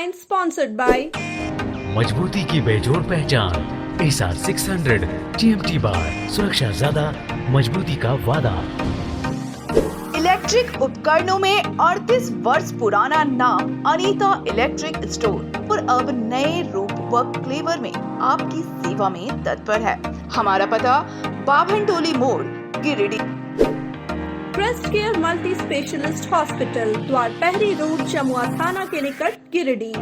headline sponsored by मजबूती की बेजोड़ पहचान ASR 600 TMT बार, सुरक्षा ज्यादा, मजबूती का वादा। इलेक्ट्रिक उपकरणों में 38 वर्ष पुराना नाम अनीता इलेक्ट्रिक स्टोर और अब नए रूप व फ्लेवर में आपकी सेवा में तत्पर है। हमारा पता बाभनटोली मोड़, Giridih. Crest care multi specialist hospital, Dwarpahari road, Jamua थाना के निकट, गिरिडीह।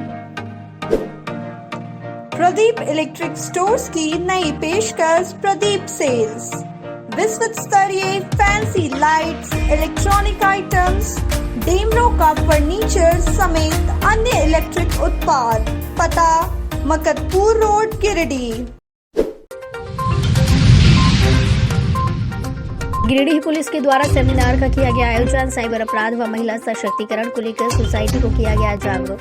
प्रदीप इलेक्ट्रिक स्टोर्स की नई पेशकश प्रदीप सेल्स। विश्व स्तरीय fancy lights, electronic items, Damro का फर्नीचर समेत अन्य इलेक्ट्रिक उत्पाद। पता मकतपुर रोड, गिरिडीह। गिरिडीह पुलिस के द्वारा सेमिनार का किया गया आयोजन। साइबर अपराध व महिला सशक्तिकरण को लेकर सोसाइटी को किया गया जागरूक।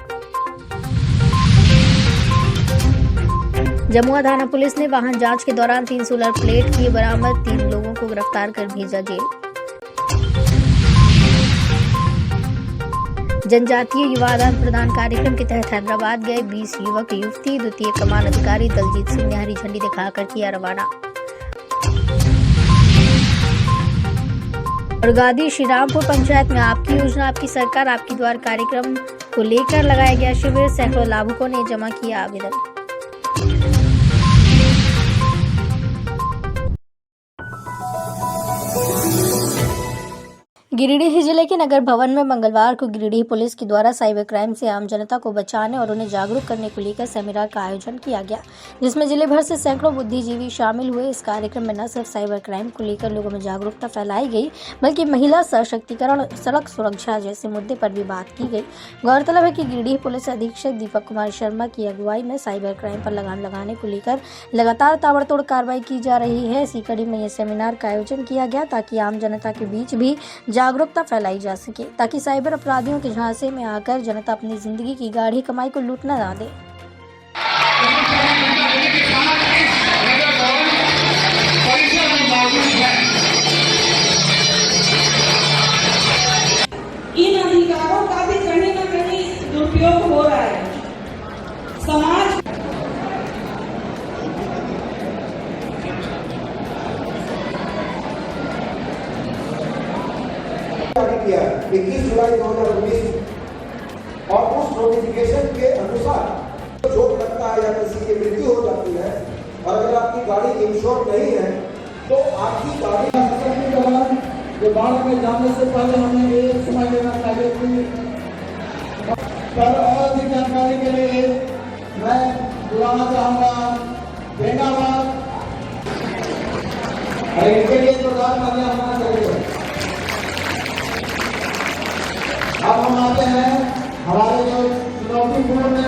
जमुआ थाना पुलिस ने वाहन जांच के दौरान 3 सोलर प्लेट किए बरामद, 3 लोगों को गिरफ्तार कर भेजा जेल। जनजातीय युवा आदान प्रदान कार्यक्रम के तहत हैदराबाद गए 20 युवक युवती। द्वितीय कमान अधिकारी दलजीत सिंह ने हरी झंडी दिखाकर किया रवाना। और गादी श्रीरामपुर पंचायत में आपकी योजना आपकी सरकार आपकी द्वार कार्यक्रम को लेकर लगाया गया शिविर। सैकड़ों लाभुकों ने जमा किया आवेदन। गिरिडीह जिले के नगर भवन में मंगलवार को गिरिडीह पुलिस के द्वारा साइबर क्राइम से आम जनता को बचाने और उन्हें जागरूक करने को लेकर सेमिनार का आयोजन किया गया, जिसमें जिले भर से सैकड़ों बुद्धिजीवी शामिल हुए। इस कार्यक्रम में न सिर्फ साइबर क्राइम को लेकर लोगों में जागरूकता फैलाई गई, बल्कि महिला सशक्तिकरण, सड़क सुरक्षा जैसे मुद्दे पर भी बात की गई। गौरतलब है कि गिरिडीह पुलिस अधीक्षक दीपक कुमार शर्मा की अगुवाई में साइबर क्राइम पर लगाम लगाने को लेकर लगातार ताबड़तोड़ कार्रवाई की जा रही है। इसी कड़ी में यह सेमिनार का आयोजन किया गया ताकि आम जनता के बीच भी जागरूकता फैलाई जा सके, ताकि साइबर अपराधियों के झांसे में आकर जनता अपनी जिंदगी की गाढ़ी कमाई को लूटना ना दे। इन अधिकारों का भी कहीं न कहीं दुरुपयोग हो रहा है। समाज किया 21 जुलाई 2019 और उस नोटिफिकेशन के अनुसार चोट लगता है या किसी की मृत्यु हो जाती है और अगर आपकी गाड़ी इंश्योर नहीं है तो आपकी गाड़ी के दौरान जो बाढ़ में जाने से पहले हमें ये समझ लेना चाहिए कि पर और अधिक जानकारी के लिए मैं बुलाना चाहूँगा बेंगाबाद और इनके लिए प्रधानमंत्री होना चाहिए। अब हम आते हैं हमारे जो चुनौतीपूर्ण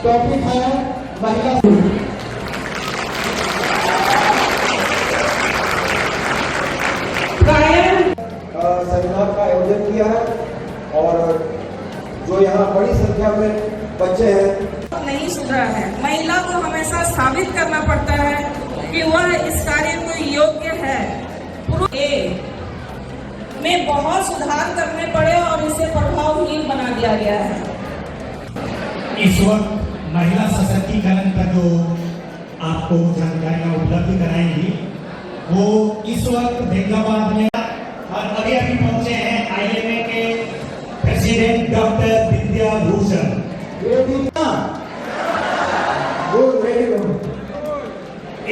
टॉपिक है महिला। सेमिनार का आयोजन किया है और जो यहाँ बड़ी संख्या में बच्चे हैं। नहीं सुधरा है। महिला को हमेशा साबित करना पड़ता है कि वह इस कार्य को योग्य है। पुरुष में बहुत सुधार करने पड़े और इसे प्रभावहीन बना दिया गया है। इस वक्त महिला सशक्तिकरण का जो आपको जानकारियां उपलब्ध कराएंगी वो इस वक्त बेंगाबाद में और अभी अभी पहुंचे हैं IMA के प्रेसिडेंट डॉक्टर विद्या भूषण।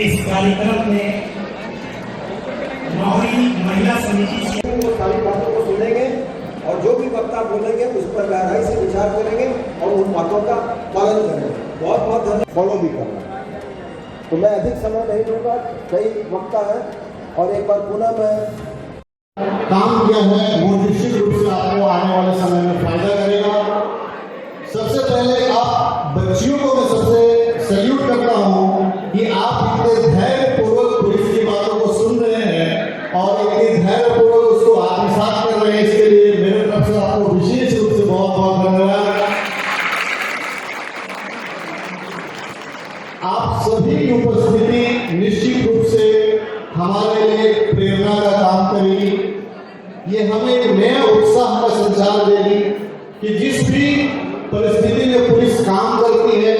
इस कार्यक्रम में मौरी महिला समिति से सारी बातों को सुनेंगे और जो भी वक्ता बोलेंगे उस पर गहराई से विचार करेंगे और उन बातों का पालन करेंगे। बहुत बहुत धन्यवाद। फॉलो भी करना तो मैं अधिक समय नहीं दूंगा, कई वक्ता है और एक बार पुनः मैं काम किया है वो निश्चित रूप से आपको आने वाले समय में फायदा करेगा। सबसे पहले आप बच्चियों को मैं सबसे सैल्यूट करता हूँ कि आप इतने धैर्यपूर्वक पुलिस की बातों को सुन रहे हैं और इतने धैर्यपूर्वक उसको आत्मसात कर रहे हैं। इसके लिए मेरे तरफ से आपको विशेष रूप से बहुत बहुत धन्यवाद। आप सभी की उपस्थिति निश्चित रूप से हमारे लिए प्रेरणा का काम करेगी। ये हमें नया उत्साह का संचार देगी कि जिस भी परिस्थिति में पुलिस नहीं है।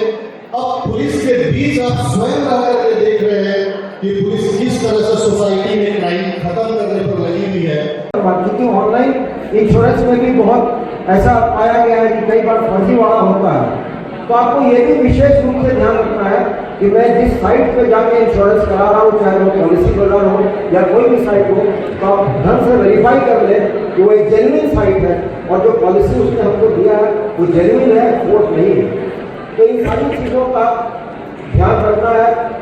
अब पुलिस के बीच आप स्वयं रह करके देख रहे हैं कि पुलिस किस तरह से सोसाइटी में क्राइम खत्म करने पर लगी हुई है। क्योंकि ऑनलाइन इंश्योरेंस में भी बहुत ऐसा पाया गया है कि कई बार फर्जीवाड़ा होता है, तो आपको ये भी विशेष रूप से ध्यान रखना है कि मैं जिस साइट पे जाके इंश्योरेंस करा रहा हूँ, चाहे वो पॉलिसी होल्डर हो या कोई भी साइट हो, तो आप ढंग से वेरीफाई कर ले कि वो एक जेन्युइन साइट है और जो पॉलिसी उसने हमको दिया है वो जेन्युइन है, फोर्स नहीं है। तो इन सारी चीज़ों का ध्यान रखना है।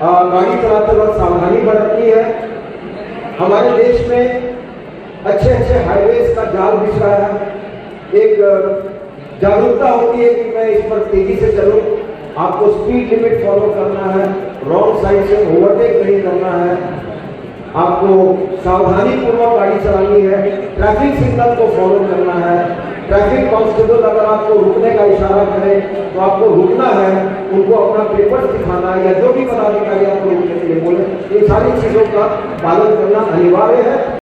गाड़ी चलाते वक्त सावधानी बरतनी है। हमारे देश में अच्छे अच्छे हाईवेज का जाल बिछ रहा है। एक जागरूकता होती है कि मैं इस पर तेजी से चलूं, आपको स्पीड लिमिट फॉलो करना है, रॉन्ग साइड से ओवरटेक नहीं करना है, आपको सावधानी पूर्वक गाड़ी चलानी है, ट्रैफिक सिग्नल को फॉलो करना है। ट्रैफिक कांस्टेबल अगर आपको रुकने का इशारा करे तो आपको रुकना है, उनको अपना पेपर दिखाना है या जो भी पदाधिकारी आपको रुकने के लिए बोले, इन सारी चीज़ों का पालन करना अनिवार्य है।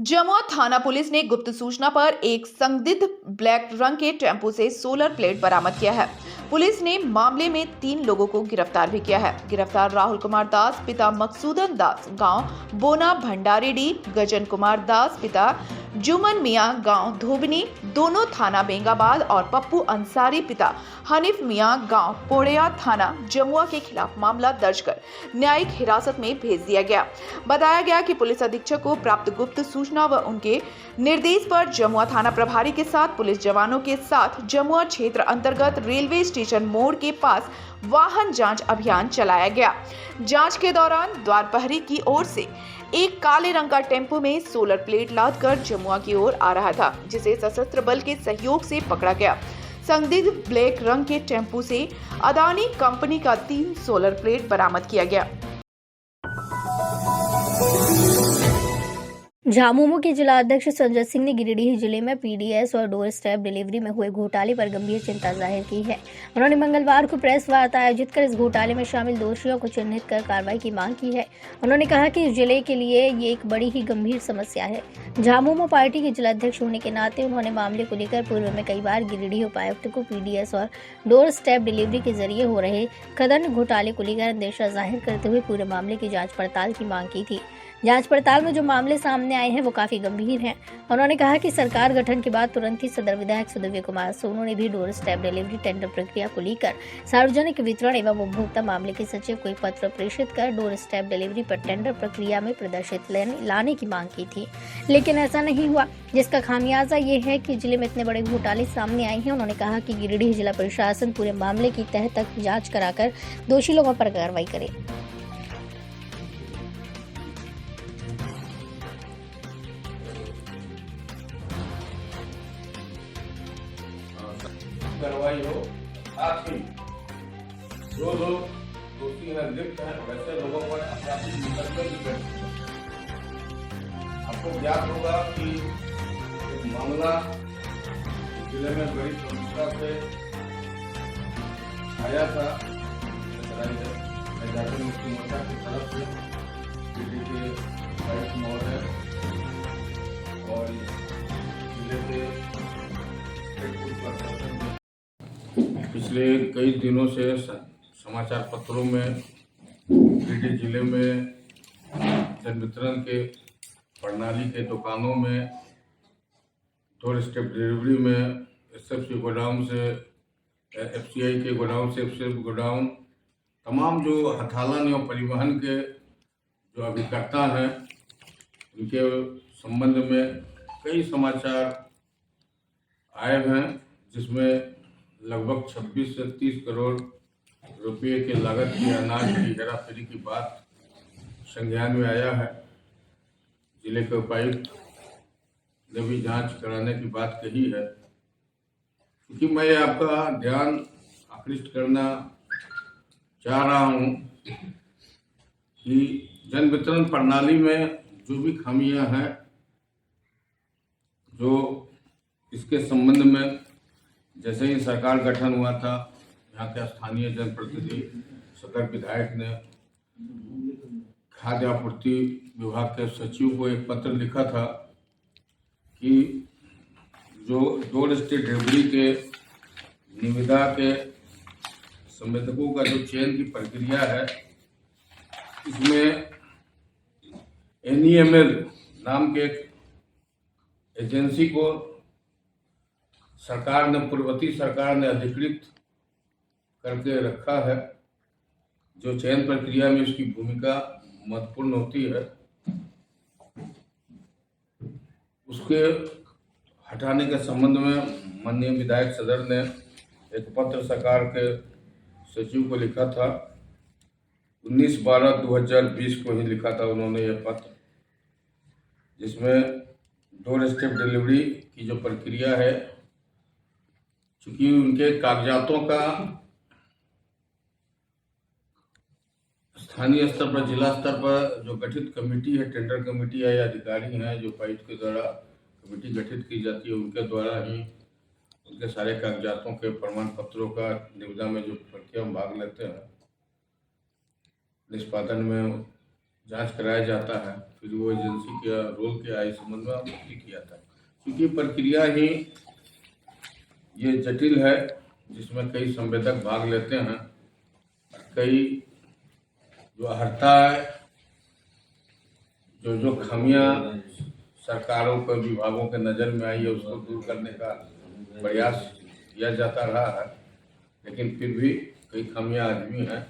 जमुआ थाना पुलिस ने गुप्त सूचना पर एक संदिग्ध ब्लैक रंग के टेम्पो से सोलर प्लेट बरामद किया है। पुलिस ने मामले में 3 लोगों को गिरफ्तार भी किया है। गिरफ्तार राहुल कुमार दास पिता मकसूदन दास गांव बोना भंडारीडी, गजन कुमार दास पिता जुमन मियां गांव धोबनी दोनों थाना बेंगाबाद और पप्पू अंसारी पिता हनीफ मियां गांव पोड़िया थाना जमुआ के खिलाफ मामला दर्ज कर न्यायिक हिरासत में भेज दिया गया। बताया गया कि पुलिस अधीक्षक को प्राप्त गुप्त सूचना व उनके निर्देश पर जमुआ थाना प्रभारी के साथ पुलिस जवानों के साथ जमुआ क्षेत्र अंतर्गत रेलवे स्टेशन मोड़ के पास वाहन जांच अभियान चलाया गया। जांच के दौरान द्वारपहरी की ओर से एक काले रंग का टेम्पो में सोलर प्लेट लादकर जमुआ की ओर आ रहा था, जिसे सशस्त्र बल के सहयोग से पकड़ा गया। संदिग्ध ब्लैक रंग के टेम्पो से अदानी कंपनी का 3 सोलर प्लेट बरामद किया गया। झामुमो के जिला अध्यक्ष संजय सिंह ने गिरिडीह जिले में पीडीएस और डोर स्टेप डिलीवरी में हुए घोटाले पर गंभीर चिंता जाहिर की है। उन्होंने मंगलवार को प्रेस वार्ता आयोजित कर इस घोटाले में शामिल दोषियों को चिन्हित कर कार्रवाई की मांग की है। उन्होंने कहा कि इस जिले के लिए ये एक बड़ी ही गंभीर समस्या है। झामुमो पार्टी के जिला अध्यक्ष होने के नाते उन्होंने मामले को लेकर पूर्व में कई बार गिरिडीह उपायुक्त को पीडीएस और डोर स्टेप डिलीवरी के जरिए हो रहे खदान घोटाले को लेकर अंदेशा जाहिर करते हुए पूरे मामले की जाँच पड़ताल की मांग की थी। जांच पड़ताल में जो मामले सामने आए हैं वो काफी गंभीर हैं। उन्होंने कहा कि सरकार गठन के बाद तुरंत ही सदर विधायक सुदिव्य कुमार सोनू ने भी डोर स्टेप डिलीवरी टेंडर प्रक्रिया को लेकर सार्वजनिक वितरण एवं उपभोक्ता मामले के सचिव को एक पत्र प्रेषित कर डोर स्टेप डिलीवरी पर टेंडर प्रक्रिया में प्रदर्शित लाने की मांग की थी, लेकिन ऐसा नहीं हुआ, जिसका खामियाजा ये है कि जिले में इतने बड़े घोटाले सामने आए हैं। उन्होंने कहा कि गिरिडीह जिला प्रशासन पूरे मामले की तह तक जाँच कराकर दोषी लोगों पर कार्रवाई करे। कार्रवाई हो, साथ ही जो लोग दोषी हैं, लिप्त हैं, वैसे लोगों पर आपराधिक मुकदमे भी दर्ज किए। आपको ज्ञात होगा कि एक मामला जिले में बड़ी समस्या से आया था। आजादी मुक्ति मोर्चा की तरफ से दिल्ली के उपायुक्त महोदय और जिले के पिछले कई दिनों से समाचार पत्रों में गिरिडीह जिले में जन वितरण के प्रणाली के दुकानों में डोर स्टेप डिलीवरी में एसएफसी गोडाउन से एफसीआई के गोडाउन से एफसीआई गोडाउन तमाम जो हथालन एवं परिवहन के जो अभिकर्ता हैं उनके संबंध में कई समाचार आए हैं, जिसमें लगभग 26 से 30 करोड़ रुपए के लागत की अनाज की हेराफेरी की बात संज्ञान में आया है। जिले के उपायुक्त ने भी जांच कराने की बात कही है। क्योंकि मैं आपका ध्यान आकृष्ट करना चाह रहा हूं कि जन वितरण प्रणाली में जो भी खामियां हैं, जो इसके संबंध में जैसे ही सरकार गठन हुआ था, यहाँ के स्थानीय जनप्रतिनिधि सदर विधायक ने खाद्य आपूर्ति विभाग के सचिव को एक पत्र लिखा था कि जो डोर स्टेप डिलीवरी के निविदा के संवेदकों का जो चयन की प्रक्रिया है, इसमें NEML नाम के एक एजेंसी को पूर्ववर्ती सरकार ने अधिकृत करके रखा है, जो चयन प्रक्रिया में उसकी भूमिका महत्वपूर्ण होती है। उसके हटाने के संबंध में माननीय विधायक सदर ने एक पत्र सरकार के सचिव को लिखा था। 19/12/2020 को ही लिखा था उन्होंने यह पत्र, जिसमें डोर स्टेप डिलीवरी की जो प्रक्रिया है, चूंकि उनके कागजातों का स्थानीय स्तर पर, जिला स्तर पर जो गठित कमेटी है, टेंडर कमेटी है या अधिकारी हैं जो उपायुक्त के द्वारा कमेटी गठित की जाती है, उनके द्वारा ही उनके सारे कागजातों के प्रमाण पत्रों का निविदा में जो प्रक्रिया में भाग लेते हैं, निष्पादन में जांच कराया जाता है, फिर वो एजेंसी के रोल क्या है इस संबंध में आपत्ति किया था। क्योंकि प्रक्रिया ही ये जटिल है, जिसमें कई संवेदक भाग लेते हैं, कई जो अहर्ता है, जो खामियां सरकारों के विभागों के नज़र में आई है, उसको दूर करने का प्रयास किया जाता रहा है, लेकिन फिर भी कई खामियां आज भी हैं।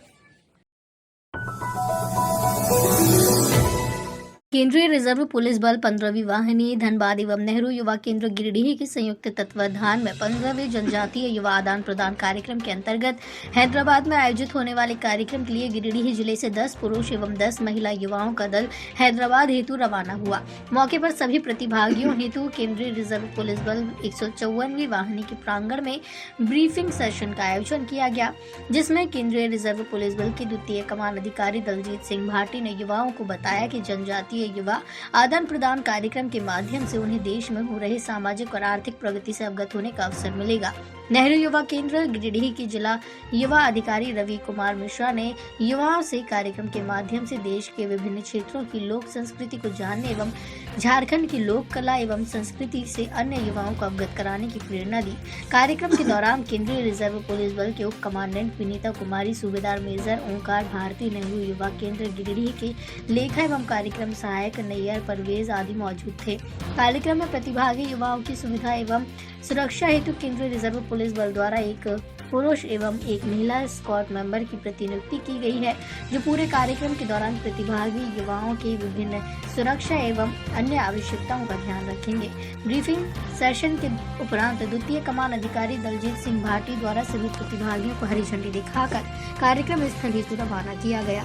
केंद्रीय रिजर्व पुलिस बल 15वीं वाहिनी धनबाद एवं नेहरू युवा केंद्र गिरिडीह के संयुक्त तत्वाधान में 15वें जनजातीय युवा आदान प्रदान कार्यक्रम के अंतर्गत हैदराबाद में आयोजित होने वाले कार्यक्रम के लिए गिरिडीह जिले से 10 पुरुष एवं 10 महिला युवाओं का दल हैदराबाद हेतु रवाना हुआ। मौके पर सभी प्रतिभागियों हेतु केंद्रीय रिजर्व पुलिस बल 154वीं वाहिनी के प्रांगण में ब्रीफिंग सेशन का आयोजन किया गया, जिसमें केंद्रीय रिजर्व पुलिस बल के द्वितीय कमान अधिकारी दलजीत सिंह भाटी ने युवाओं को बताया कि जनजातीय युवा आदान प्रदान कार्यक्रम के माध्यम से उन्हें देश में हो रहे सामाजिक और आर्थिक प्रगति से अवगत होने का अवसर मिलेगा। नेहरू युवा केंद्र गिरिडीह के जिला युवा अधिकारी रवि कुमार मिश्रा ने युवाओं से कार्यक्रम के माध्यम से देश के विभिन्न क्षेत्रों की लोक संस्कृति को जानने एवं झारखंड की लोक कला एवं संस्कृति से अन्य युवाओं को अवगत कराने की प्रेरणा दी। कार्यक्रम के दौरान केंद्रीय रिजर्व पुलिस बल के उप कमांडेंट विनीता कुमारी, सूबेदार मेजर ओंकार भारती, नेहरू युवा केंद्र गिरिडीह के लेखा एवं कार्यक्रम सहायक नैयर परवेज आदि मौजूद थे। कार्यक्रम में प्रतिभागी युवाओं की सुविधा एवं सुरक्षा हेतु केंद्रीय रिजर्व पुलिस बल द्वारा एक पुरुष एवं एक महिला स्क्वाड मेंबर की प्रतिनियुक्ति की गई है, जो पूरे कार्यक्रम के दौरान प्रतिभागी युवाओं के विभिन्न सुरक्षा एवं अन्य आवश्यकताओं का ध्यान रखेंगे। ब्रीफिंग सेशन के उपरांत द्वितीय कमान अधिकारी दलजीत सिंह भाटी द्वारा सभी प्रतिभागियों को हरी झंडी दिखाकर कार्यक्रम स्थल हेतु रवाना किया गया।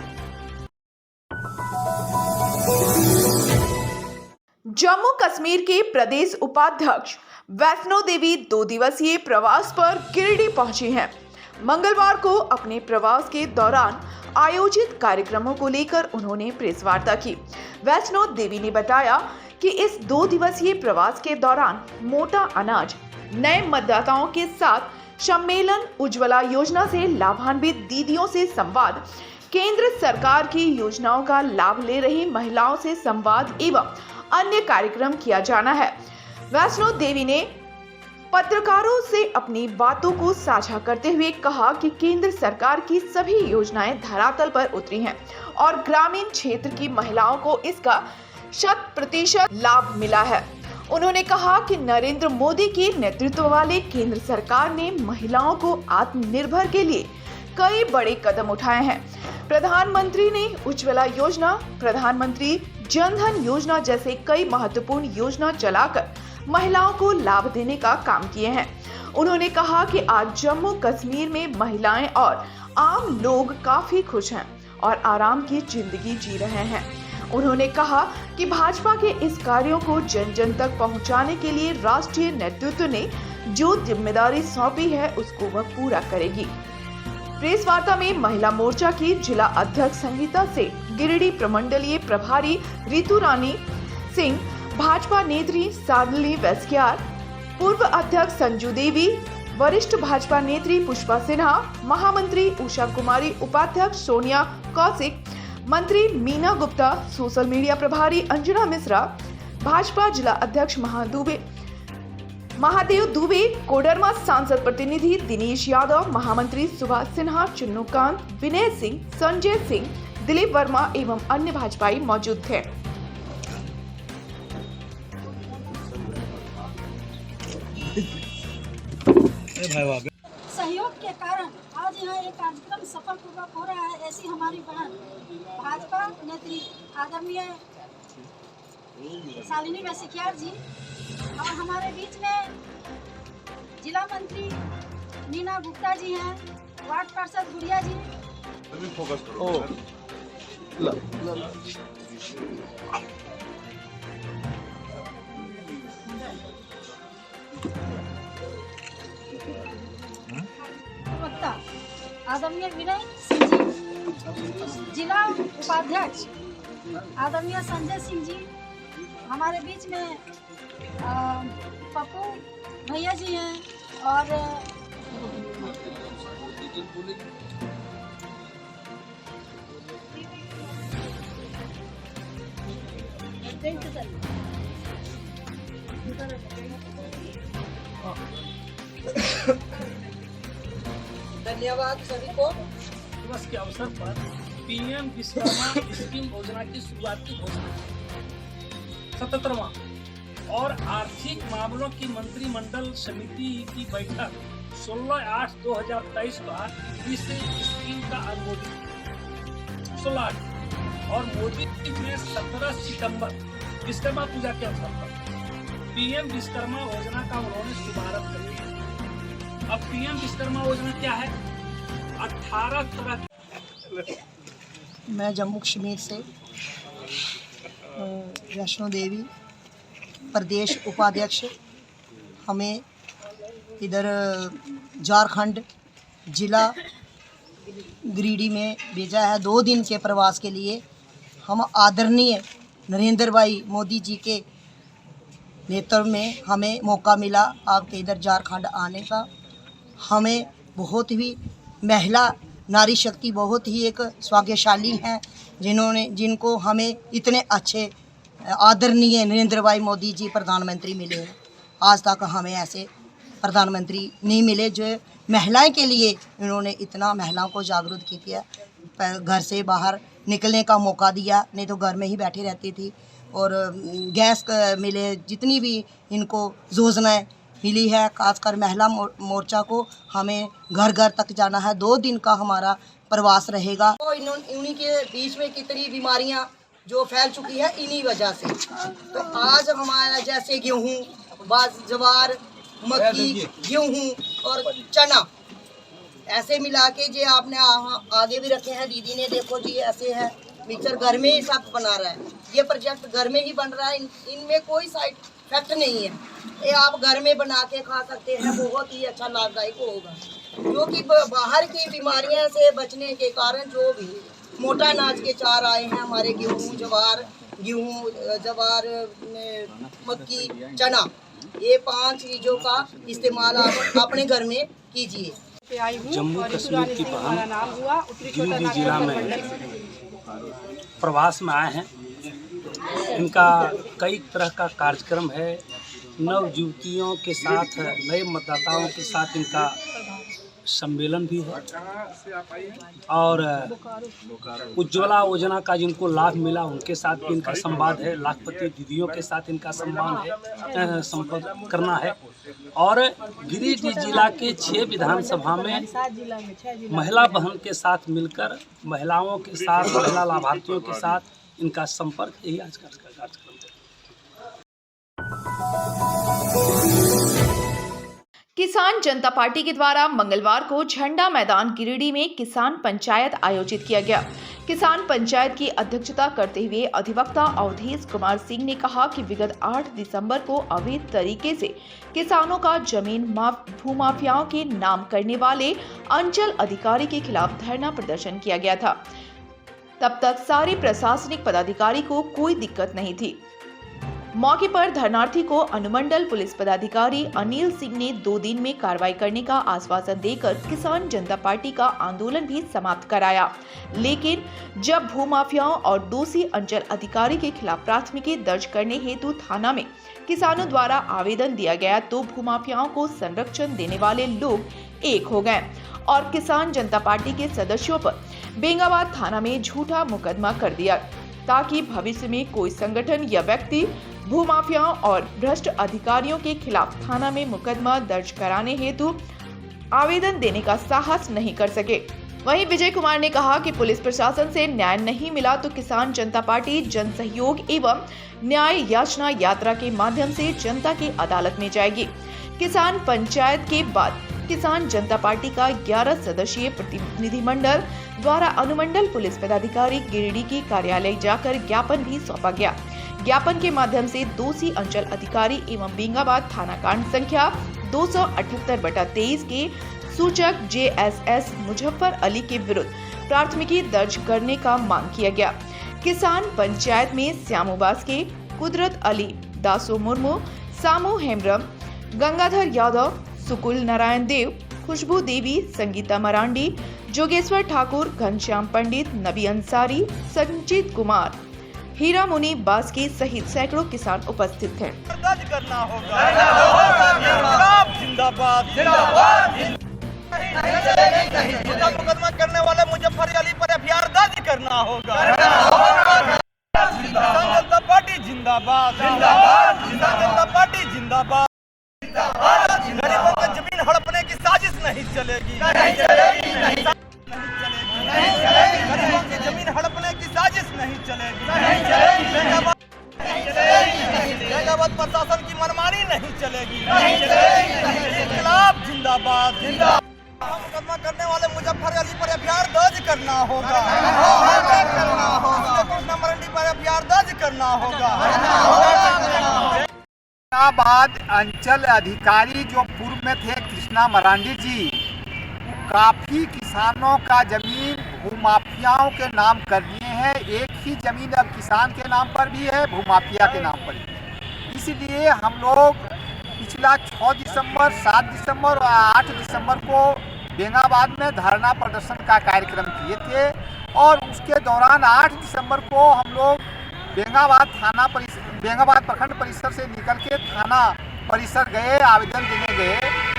जम्मू कश्मीर के प्रदेश उपाध्यक्ष वैष्णो देवी 2 दिवसीय प्रवास पर गिरिडीह पहुंची हैं। मंगलवार को अपने प्रवास के दौरान आयोजित कार्यक्रमों को लेकर उन्होंने प्रेस वार्ता की। वैष्णो देवी ने बताया कि इस 2 दिवसीय प्रवास के दौरान मोटा अनाज, नए मतदाताओं के साथ सम्मेलन, उज्ज्वला योजना से लाभान्वित दीदियों से संवाद, केंद्र सरकार की योजनाओं का लाभ ले रही महिलाओं से संवाद एवं अन्य कार्यक्रम किया जाना है। वैष्णो देवी ने पत्रकारों से अपनी बातों को साझा करते हुए कहा कि केंद्र सरकार की सभी योजनाएं धरातल पर उतरी हैं और ग्रामीण क्षेत्र की महिलाओं को इसका 100% लाभ मिला है। उन्होंने कहा कि नरेंद्र मोदी के नेतृत्व वाले केंद्र सरकार ने महिलाओं को आत्मनिर्भर के लिए कई बड़े कदम उठाए हैं। प्रधानमंत्री ने उज्ज्वला योजना, प्रधानमंत्री जन धन योजना जैसे कई महत्वपूर्ण योजना चलाकर महिलाओं को लाभ देने का काम किए हैं। उन्होंने कहा कि आज जम्मू कश्मीर में महिलाएं और आम लोग काफी खुश हैं और आराम की जिंदगी जी रहे हैं। उन्होंने कहा कि भाजपा के इस कार्यों को जन जन तक पहुंचाने के लिए राष्ट्रीय नेतृत्व ने जो जिम्मेदारी सौंपी है उसको वह पूरा करेगी। प्रेस वार्ता में महिला मोर्चा की जिला अध्यक्ष संगीता से, गिरिडीह प्रमंडलीय प्रभारी रितु रानी सिंह, भाजपा नेत्री सादली वेस्कियार, पूर्व अध्यक्ष संजू देवी, वरिष्ठ भाजपा नेत्री पुष्पा सिन्हा, महामंत्री उषा कुमारी, उपाध्यक्ष सोनिया कौशिक, मंत्री मीना गुप्ता, सोशल मीडिया प्रभारी अंजना मिश्रा, भाजपा जिला अध्यक्ष महा दुबे, महादेव दुबे, कोडरमा सांसद प्रतिनिधि दिनेश यादव, महामंत्री सुभाष सिन्हा, चुन्नूकांत, विनय सिंह, संजय सिंह, दिलीप वर्मा एवं अन्य भाजपाई मौजूद थे। सहयोग के कारण आज यहाँ एक कार्यक्रम सफलपूर्वक हो रहा है। ऐसी हमारी बहन भाजपा नेत्री आदरणीय शालिनी वैसिकियार जी और हमारे बीच में जिला मंत्री नीना गुप्ता जी हैं, वार्ड पार्षद गुड़िया जी। प्रवक्ता आदरणीय विनय सिंह जी, जिला उपाध्यक्ष आदरणीय संजय सिंह जी, हमारे बीच में पप्पू भैया जी हैं और धन्यवाद सभी को। दिवस के अवसर पर पीएम विश्वकर्मा स्कीम योजना की शुरुआत की घोषणा 77वां और आर्थिक मामलों की मंत्रिमंडल समिति की बैठक 16/8/2023 को इस स्कीम का अनुमोदन 16 और मोदी ने 17 सितंबर विश्वकर्मा पूजा के अवसर पर पीएम विश्वकर्मा योजना का उन्होंने शुभारंभ कर दिया। अब पीएम विश्वकर्मा योजना क्या है? 18 तरह। मैं जम्मू कश्मीर से वैष्णो देवी प्रदेश उपाध्यक्ष, हमें इधर झारखंड जिला गिरिडीह में भेजा है 2 दिन के प्रवास के लिए। हम आदरणीय नरेंद्र भाई मोदी जी के नेतृत्व में हमें मौका मिला आपके इधर झारखंड आने का। हमें बहुत ही महिला नारी शक्ति बहुत ही एक सौभाग्यशाली हैं जिनको हमें इतने अच्छे आदरणीय नरेंद्र भाई मोदी जी प्रधानमंत्री मिले हैं। आज तक हमें ऐसे प्रधानमंत्री नहीं मिले जो महिलाएं के लिए इन्होंने इतना महिलाओं को जागरूक किया, घर से बाहर निकलने का मौका दिया, नहीं तो घर में ही बैठी रहती थी। और गैस मिले, जितनी भी इनको योजनाएं मिली है, खासकर महिला मोर्चा को हमें घर घर तक जाना है। 2 दिन का हमारा प्रवास रहेगा। तो इन्हीं के बीच में कितनी बीमारियां जो फैल चुकी है इन्हीं वजह से। तो आज हमारा जैसे गेहूं, ज्वार, मक्की, गेहूं और चना ऐसे मिला के जो आपने आगे भी रखे हैं दीदी ने, देखो जी ऐसे है मिक्सर घर में ही सब बना रहा है। ये प्रोजेक्ट घर में ही बन रहा है, इनमें कोई साइड इफेक्ट नहीं है। ये आप घर में बना के खा सकते हैं, बहुत ही अच्छा लाभदायक होगा। जो कि बाहर की बीमारियों से बचने के कारण जो भी मोटा अनाज के चार आए हैं हमारे गेहूं, ज्वार, मक्की, चना, ये 5 चीज़ों का इस्तेमाल आप अपने घर में कीजिए। जम्मू कश्मीर की बहन गिरिडीह जिला में प्रवास में आए हैं। इनका कई तरह का कार्यक्रम है। नव युवतियों के साथ, नए मतदाताओं के साथ इनका सम्मेलन भी है और उज्ज्वला योजना का जिनको लाभ मिला उनके साथ भी इनका संवाद है। लाखपति दीदियों के साथ इनका संपर्क करना है। और गिरिडीह जिला के 6 विधानसभा में महिला बहन के साथ मिलकर महिलाओं के साथ, महिला लाभार्थियों के साथ इनका संपर्क, यही आज का कार्यक्रम है। किसान जनता पार्टी के द्वारा मंगलवार को झंडा मैदान गिरिडीह में किसान पंचायत आयोजित किया गया। किसान पंचायत की अध्यक्षता करते हुए अधिवक्ता अवधेश कुमार सिंह ने कहा कि विगत 8 दिसंबर को अवैध तरीके से किसानों का जमीन भूमाफियाओं के नाम करने वाले अंचल अधिकारी के खिलाफ धरना प्रदर्शन किया गया था। तब तक सारे प्रशासनिक पदाधिकारी को कोई दिक्कत नहीं थी। मौके पर धरनार्थी को अनुमंडल पुलिस पदाधिकारी अनिल सिंह ने 2 दिन में कार्रवाई करने का आश्वासन देकर किसान जनता पार्टी का आंदोलन भी समाप्त कराया। लेकिन जब भूमाफियाओं और दोषी अंचल अधिकारी के खिलाफ प्राथमिकी दर्ज करने हेतु थाना में किसानों द्वारा आवेदन दिया गया तो भूमाफियाओं को संरक्षण देने वाले लोग एक हो गए और किसान जनता पार्टी के सदस्यों पर बेंगाबाद थाना में झूठा मुकदमा कर दिया ताकि भविष्य में कोई संगठन या व्यक्ति भूमाफियाओं और भ्रष्ट अधिकारियों के खिलाफ थाना में मुकदमा दर्ज कराने हेतु आवेदन देने का साहस नहीं कर सके। वहीं विजय कुमार ने कहा कि पुलिस प्रशासन से न्याय नहीं मिला तो किसान जनता पार्टी जन सहयोग एवं न्याय याचना यात्रा के माध्यम से जनता की अदालत में जाएगी। किसान पंचायत के बाद किसान जनता पार्टी का 11 सदस्यीय प्रतिनिधिमंडल द्वारा अनुमंडल पुलिस पदाधिकारी गिरिडीह के कार्यालय जाकर ज्ञापन भी सौंपा गया। ज्ञापन के माध्यम से दोषी अंचल अधिकारी एवं बेंगाबाद थाना कांड संख्या 278/23 के सूचक JSS मुजफ्फर अली के विरुद्ध प्राथमिकी दर्ज करने का मांग किया गया। किसान पंचायत में श्यामू बास्के, कुदरत अली, दासो मुर्मू, सामू हेम्ब्रम, गंगाधर यादव, सुकुल नारायण देव, खुशबू देवी, संगीता मरांडी, जोगेश्वर ठाकुर, घनश्याम पंडित, नबी अंसारी, संजीत कुमार, हीरा मुनि बास्के सहित सैकड़ों किसान उपस्थित थे। मुकदमा करने वाले मुजफ्फर अली पर एफआईआर दर्ज करना होगा। किसान जनता पार्टी जिंदाबाद, किसान जनता पार्टी जिंदाबाद। गरीबों की जमीन हड़पने की साजिश नहीं चलेगी, गरीबों की जमीन हड़पने की साजिश नहीं चलेगी। बेंगाबाद प्रशासन की मनमानी नहीं चलेगी। इनकलाब जिंदाबाद। मुकदमा करने वाले मुजफ्फर अली पर एफआईआर दर्ज करना होगा, कृष्णा मरांडी पर एफआईआर दर्ज करना होगा। बेंगाबाद अंचल अधिकारी जो पूर्व में थे कृष्णा मरांडी जी, काफी किसानों का जमीन भूमाफियाओं के नाम कर दिए हैं। एक ही जमीन अब किसान के नाम पर भी है, भूमाफिया के नाम पर भी। इसलिए हम लोग पिछला 6 दिसंबर, 7 दिसंबर और 8 दिसंबर को बेंगाबाद में धरना प्रदर्शन का कार्यक्रम किए थे और उसके दौरान 8 दिसंबर को हम लोग बेंगाबाद प्रखंड परिसर से निकल के थाना परिसर गए, आवेदन देने गए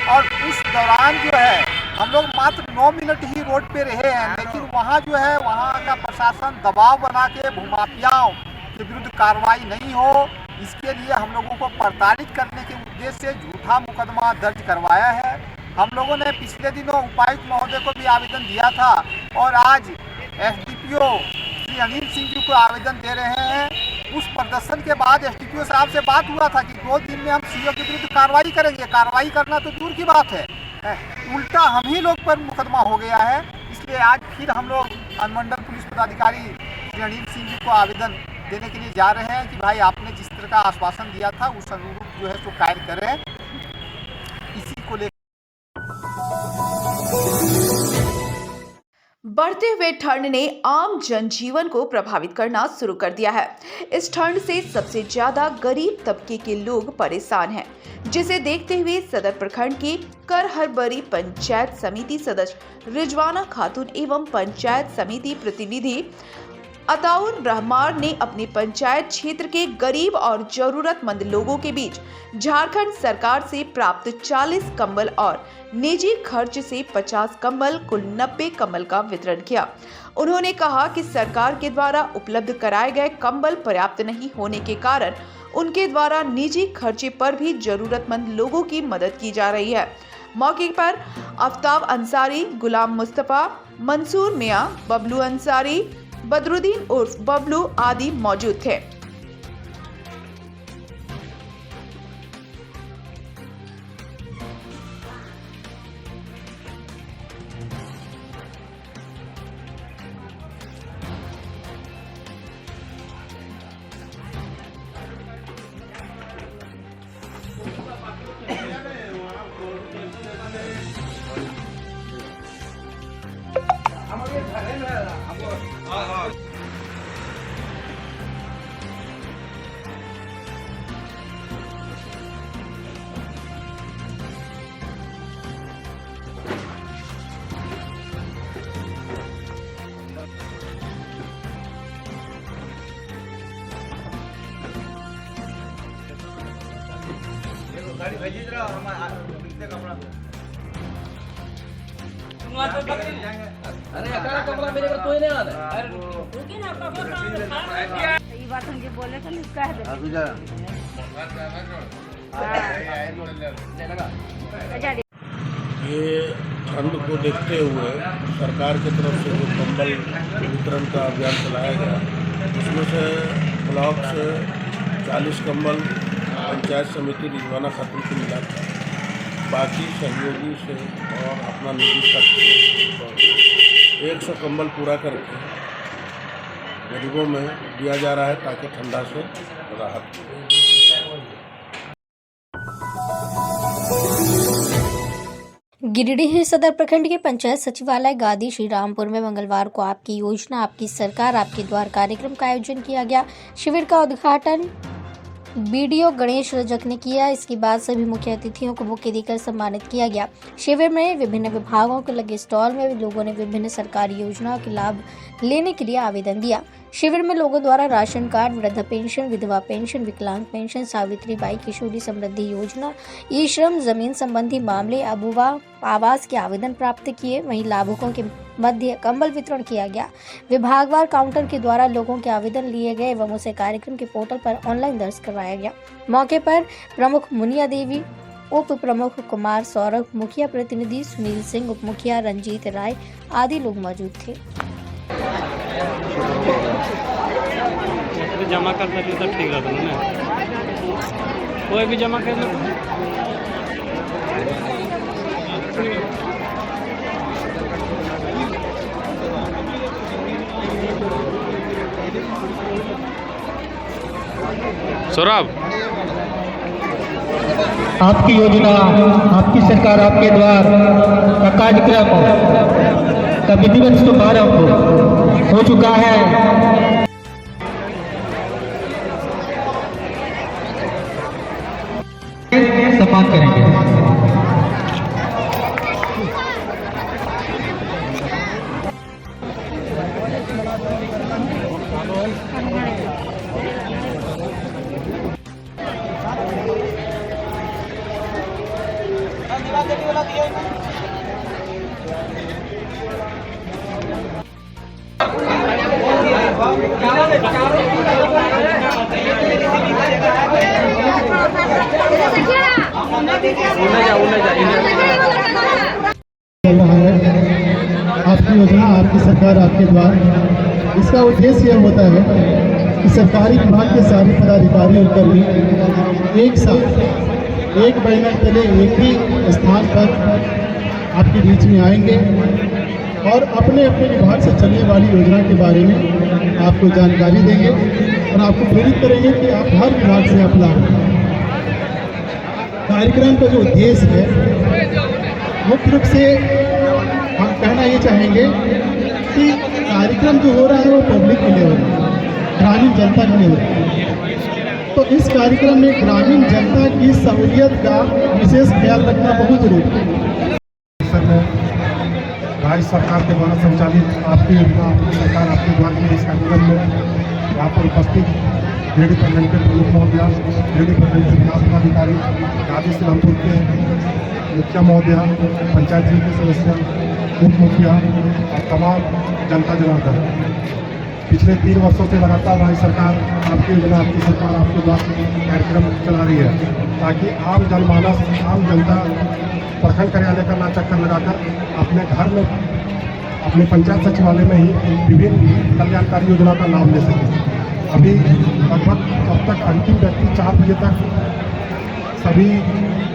और उस दौरान जो है हम लोग मात्र 9 मिनट ही रोड पे रहे हैं, लेकिन वहाँ जो है वहाँ का प्रशासन दबाव बना के भूमाफियाओं के विरुद्ध कार्रवाई नहीं हो, इसके लिए हम लोगों को प्रताड़ित करने के उद्देश्य से झूठा मुकदमा दर्ज करवाया है। हम लोगों ने पिछले दिनों उपायुक्त महोदय को भी आवेदन दिया था और आज SDPO श्री अनिल सिंह जी को आवेदन दे रहे हैं। उस प्रदर्शन के बाद SDPO साहब से बात हुआ था कि 2 दिन में हम CO के विरुद्ध कार्रवाई करेंगे। कार्रवाई करना तो दूर की बात है, उल्टा हम ही लोग पर मुकदमा हो गया है। इसलिए आज फिर हम लोग अनुमंडल पुलिस पदाधिकारी श्री अनिल सिंह जी को आवेदन देने के लिए जा रहे हैं कि भाई आपने जिस तरह का आश्वासन दिया था उस अनुरूप जो है सो कार्य करें। इसी को लेकर बढ़ते हुए ठंड ने आम जनजीवन को प्रभावित करना शुरू कर दिया है। इस ठंड से सबसे ज्यादा गरीब तबके के लोग परेशान हैं, जिसे देखते हुए सदर प्रखंड के करहरबरी पंचायत समिति सदस्य रिजवाना खातून एवं पंचायत समिति प्रतिनिधि अताउर रहमान ने अपने पंचायत क्षेत्र के गरीब और जरूरतमंद लोगों के बीच झारखंड सरकार से प्राप्त 40 कंबल और निजी खर्च से 50 कंबल कुल 90 कंबल का वितरण किया। उन्होंने कहा कि सरकार के द्वारा उपलब्ध कराए गए कंबल पर्याप्त नहीं होने के कारण उनके द्वारा निजी खर्चे पर भी जरूरतमंद लोगों की मदद की जा रही है। मौके पर आफ्ताब अंसारी, गुलाम मुस्तफा, मंसूर मियां, बबलू अंसारी, बदरुद्दीन उर्फ बबलू आदि मौजूद थे। कपड़ा मेरे को तो नहीं आता ये बात हमके बोले तो नहीं कह दे ये ठंड को देखते हुए सरकार की तरफ से जो कंबल वितरण का अभियान चलाया गया, उसमें से ब्लॉक से 40 कंबल पंचायत समिति रिजवाना खातून को मिला था। बाकी सहयोगी से और अपना निजी खर्च से 100 कंबल पूरा करके गरीबों में दिया जा रहा है ताकि ठंडा से राहत मिले। गिरिडीह सदर प्रखंड के पंचायत सचिवालय गादी श्री रामपुर में मंगलवार को आपकी योजना आपकी सरकार आपके द्वार कार्यक्रम का आयोजन किया गया। शिविर का उद्घाटन बीडीओ गणेश रजक ने किया। इसके बाद सभी मुख्य अतिथियों को बुके देकर सम्मानित किया गया। शिविर में विभिन्न विभागों के लगे स्टॉल में लोगों ने विभिन्न सरकारी योजनाओं के लाभ लेने के लिए आवेदन दिया। शिविर में लोगों द्वारा राशन कार्ड, वृद्ध पेंशन, विधवा पेंशन, विकलांग पेंशन, सावित्री बाई किशोरी समृद्धि योजना, ई श्रम, जमीन संबंधी मामले, अबुवा आवास के आवेदन प्राप्त किए। वहीं लाभुकों के मध्य कंबल वितरण किया गया। विभागवार काउंटर के द्वारा लोगों के आवेदन लिए गए एवं उसे कार्यक्रम के पोर्टल पर ऑनलाइन दर्ज करवाया गया। मौके पर प्रमुख मुनिया देवी, उप प्रमुख कुमार सौरभ, मुखिया प्रतिनिधि सुनील सिंह, उप मुखिया रंजीत राय आदि लोग मौजूद थे। जमा कर सकते तो ठीक रहता ना, कोई भी जमा कर लो। सौरभ, आपकी योजना आपकी सरकार आपके द्वार का कार्यक्रम का विधिवत शुभारंभ हो चुका है। सम्मान करेंगे। आपकी योजना आपकी सरकार आपके द्वार, इसका उद्देश्य यह होता है कि सरकारी विभाग के सारे पदाधिकारी और कर्मी एक साथ एक बैनर तले एक ही स्थान पर आपके बीच में आएंगे और अपने अपने विभाग से चलने वाली योजना के बारे में आपको जानकारी देंगे और आपको प्रेरित करेंगे कि आप हर विभाग से आप लाभ उठाएं। कार्यक्रम का जो उद्देश्य है मुख्य रूप से हम कहना ये चाहेंगे कि कार्यक्रम जो हो रहा है वो पब्लिक के लिए हो रहा है, ग्रामीण जनता के लिए हो रहा है। तो इस कार्यक्रम में ग्रामीण जनता की सहूलियत का विशेष ख्याल रखना बहुत जरूरी है। राज्य सरकार के द्वारा संचालित आपकी योजना आपकी सरकार आपके द्वारा के इस कार्यक्रम में यहाँ पर उपस्थित रेडी प्रखंड के प्रमुख महोदया, रेडी प्रखंड के विकास पदाधिकारी, गादी श्रीरामपुर के मुखिया महोदया, पंचायत समिति के सदस्य, उप मुखिया और तमाम जनता जनार्दन, पिछले 3 वर्षों से लगातार राज्य सरकार आपकी योजना आपकी सरकार आपके द्वारा कार्यक्रम चला रही है ताकि आम जनमानस आम जनता प्रखंड कार्यालय का ना चक्कर लगाकर अपने घर में अपने पंचायत सचिवालय में ही विभिन्न कल्याणकारी योजना का लाभ ले सके। अभी लगभग जब तक अंतिम व्यक्ति 4 बजे तक सभी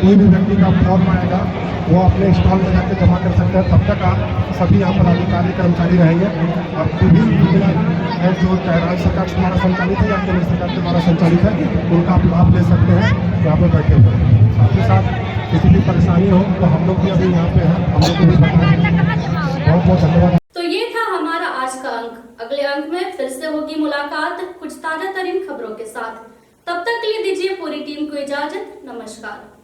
कोई भी व्यक्ति का फॉर्म आएगा वो अपने स्टॉल में जाकर जमा कर सकते हैं। तब तक आप सभी यहाँ पर अधिकारी कर्मचारी रहेंगे और विभिन्न योजना है जो चाहे राज्य सरकार के द्वारा संचालित है या केंद्र सरकार के द्वारा संचालित है उनका आप लाभ ले सकते हैं यहाँ पर बैठे हुए। साथ ही साथ किसी भी परेशानी हो तो हम लोग भी अभी यहाँ पे हैं, हम लोग को भी बताएं। बहुत बहुत धन्यवाद। तो ये था हमारा आज का अंक। अगले अंक में फिर से होगी मुलाकात कुछ ताजा तरीन खबरों के साथ। तब तक के लिए दीजिए पूरी टीम को इजाजत। नमस्कार।